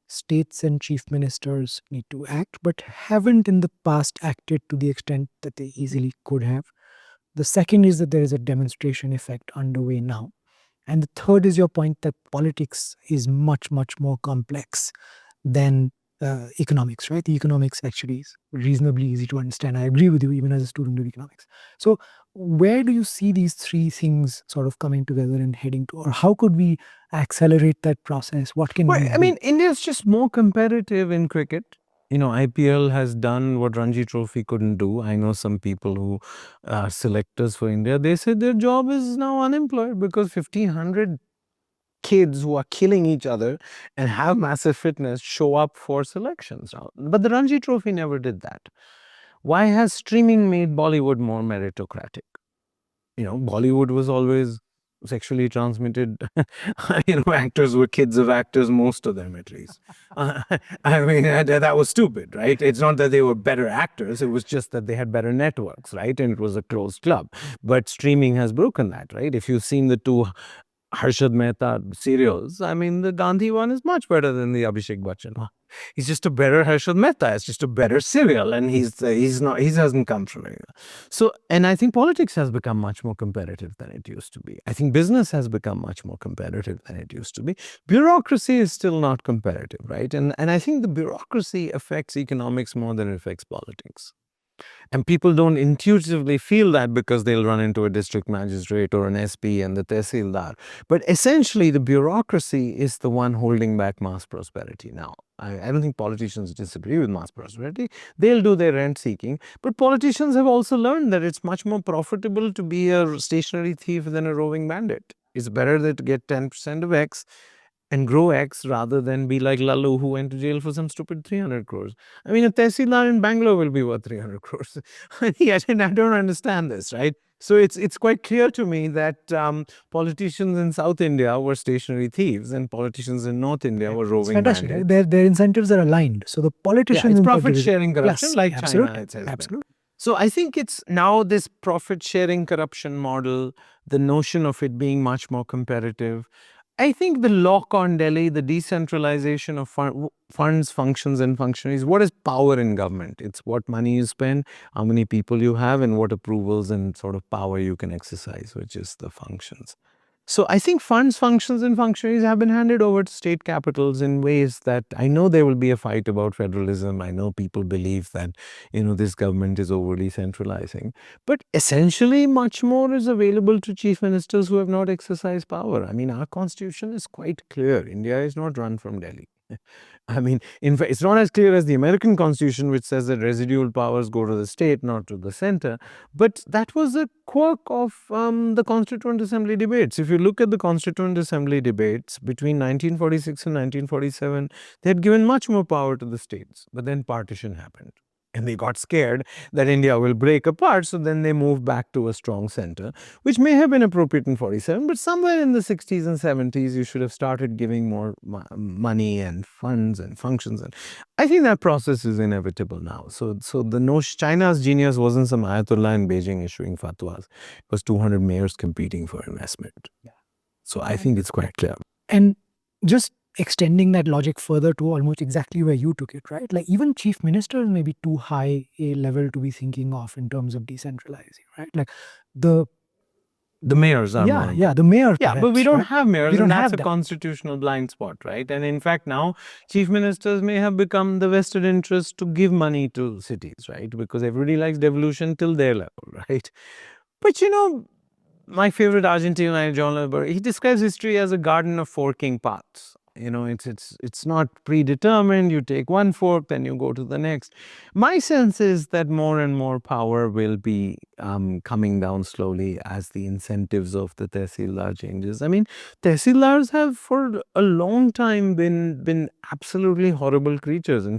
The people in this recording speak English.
states and chief ministers need to act, but haven't in the past acted to the extent that they easily could have. The second is that there is a demonstration effect underway now. And the third is your point that politics is much, much more complex than economics, right? The economics actually is reasonably easy to understand. I agree with you, even as a student of economics. So, where do you see these three things sort of coming together and heading to, or how could we accelerate that process? What can Well, we I do? mean, India's just more competitive in cricket. IPL has done what Ranji Trophy couldn't do. I know some people who are selectors for India. They said their job is now unemployed because 1,500 kids who are killing each other and have massive fitness show up for selections now. But the Ranji Trophy never did that. Why has streaming made Bollywood more meritocratic? Bollywood was always sexually transmitted. Actors were kids of actors, most of them at least. I mean, that was stupid, right? It's not that they were better actors, it was just that they had better networks, right? And it was a closed club. But streaming has broken that, right? If you've seen the two Harshad Mehta serials, I mean, the Gandhi one is much better than the Abhishek Bachchan one. He's just a better Harshad Mehta. It's just a better serial, and he's not he hasn't come from it. So, and I think politics has become much more competitive than it used to be. I think business has become much more competitive than it used to be. Bureaucracy is still not competitive, right? And I think the bureaucracy affects economics more than it affects politics. And people don't intuitively feel that because they'll run into a district magistrate or an SP and the tehsildar. But essentially, the bureaucracy is the one holding back mass prosperity now. I don't think politicians disagree with mass prosperity. They'll do their rent seeking. But politicians have also learned that it's much more profitable to be a stationary thief than a roving bandit. It's better to get 10% of X and grow X rather than be like Lalu who went to jail for some stupid 300 crores. I mean, a tehsildar in Bangalore will be worth 300 crores. I don't understand this, right? So it's quite clear to me that politicians in South India were stationary thieves and politicians in North India were It's roving fantastic. bandits. Their incentives are aligned. So the Yeah, politicians it's in profit particular. sharing corruption Yes, like China, absolutely. it has been. Absolutely. So I think it's now this profit sharing corruption model, the notion of it being much more competitive. I think the lock on Delhi, the decentralization of funds, functions, and functionaries. What is power in government? It's what money you spend, how many people you have, and what approvals and sort of power you can exercise, which is the functions. So I think funds, functions, and functionaries have been handed over to state capitals in ways that I know there will be a fight about federalism. I know people believe that, this government is overly centralizing. But essentially, much more is available to chief ministers who have not exercised power. I mean, our constitution is quite clear. India is not run from Delhi. I mean, in fact, it's not as clear as the American Constitution, which says that residual powers go to the state, not to the center. But that was a quirk of the Constituent Assembly debates. If you look at the Constituent Assembly debates between 1946 and 1947, they had given much more power to the states. But then partition happened. And they got scared that India will break apart. So then they moved back to a strong center, which may have been appropriate in 47. But somewhere in the 60s and 70s, you should have started giving more money and funds and functions. And I think that process is inevitable now. So the notion, China's genius wasn't some Ayatollah in Beijing issuing fatwas. It was 200 mayors competing for investment. Yeah. So I think it's quite clear. And just extending that logic further to almost exactly where you took it, right? Like even chief ministers may be too high a level to be thinking of in terms of decentralizing, right? Like the mayors are more. Yeah, the mayor. Yeah, but we perhaps, don't right? have mayors, We don't and have that's a them. constitutional blind spot, right? And in fact, now chief ministers may have become the vested interest to give money to cities, right? Because everybody likes devolution till their level, right? But my favorite Argentine journalist, he describes history as a garden of forking paths. It's not predetermined. You take one fork, then you go to the next. My sense is that more and more power will be coming down slowly as the incentives of the tehsildar changes. I mean, tehsildars have for a long time been absolutely horrible creatures. In